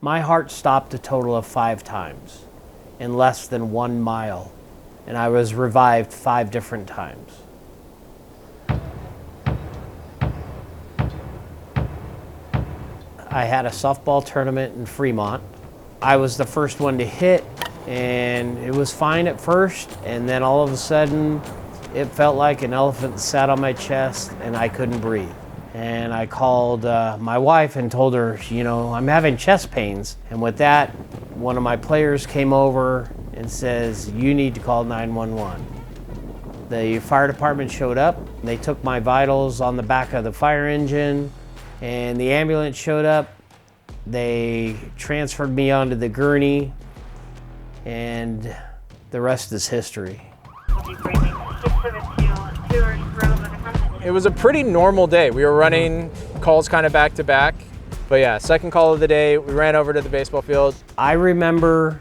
My heart stopped a total of 5 times in less than 1 mile, and I was revived 5 different times. I had a softball tournament in Fremont. I was the first one to hit, and it was fine at first, and then all of a sudden it felt like an elephant sat on my chest and I couldn't breathe. And I called my wife and told her, you know, I'm having chest pains. And with that, one of my players came over and says, you need to call 911. The fire department showed up. They took my vitals on the back of the fire engine, and the ambulance showed up. They transferred me onto the gurney, and the rest is history. It was a pretty normal day. We were running calls kind of back to back. But yeah, second call of the day, we ran over to the baseball field. I remember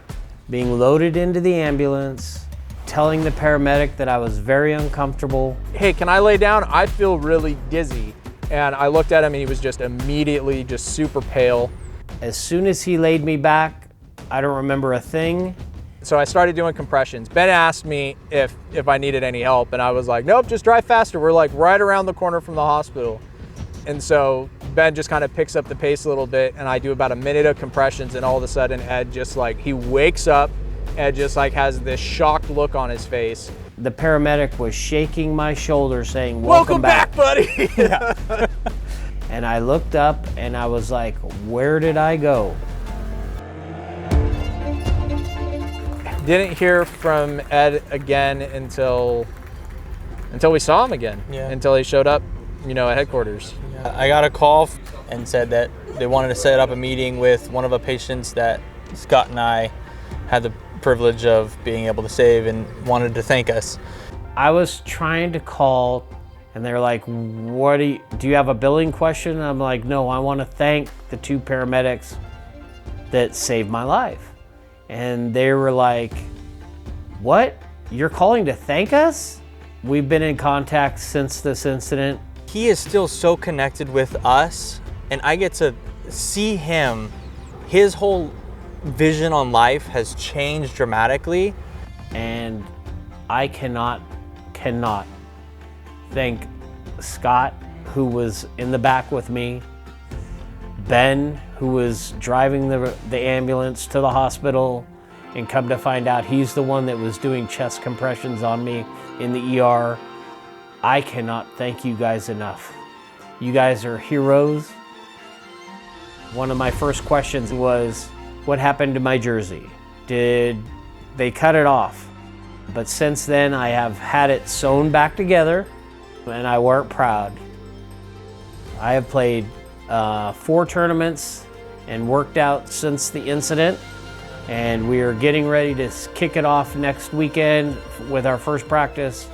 being loaded into the ambulance, telling the paramedic that I was very uncomfortable. Hey, can I lay down? I feel really dizzy. And I looked at him and he was just immediately just super pale. As soon as he laid me back, I don't remember a thing. So I started doing compressions. Ben asked me if I needed any help, and I was like, nope, just drive faster. We're like right around the corner from the hospital. And so Ben just kind of picks up the pace a little bit, and I do about a minute of compressions, and all of a sudden Ed just like, he wakes up, Ed just like has this shocked look on his face. The paramedic was shaking my shoulder saying, welcome back, buddy. Yeah. And I looked up and I was like, where did I go? Didn't hear from Ed again until we saw him again. Yeah. Until he showed up, you know, at headquarters. I got a call and said that they wanted to set up a meeting with one of the patients that Scott and I had the privilege of being able to save, and wanted to thank us. I was trying to call, and they're like, "What do you have a billing question?" And I'm like, "No, I want to thank the 2 paramedics that saved my life." And they were like, "What? You're calling to thank us?" We've been in contact since this incident. He is still so connected with us, and I get to see him. His whole vision on life has changed dramatically. And I cannot thank Scott, who was in the back with me, Ben, who was driving the ambulance to the hospital, and come to find out he's the one that was doing chest compressions on me in the ER. I cannot thank you guys enough. You guys are heroes. One of my first questions was, what happened to my jersey? Did they cut it off? But since then, I have had it sewn back together, and I wear it proud. I have played 4 tournaments and worked out since the incident, and we are getting ready to kick it off next weekend with our first practice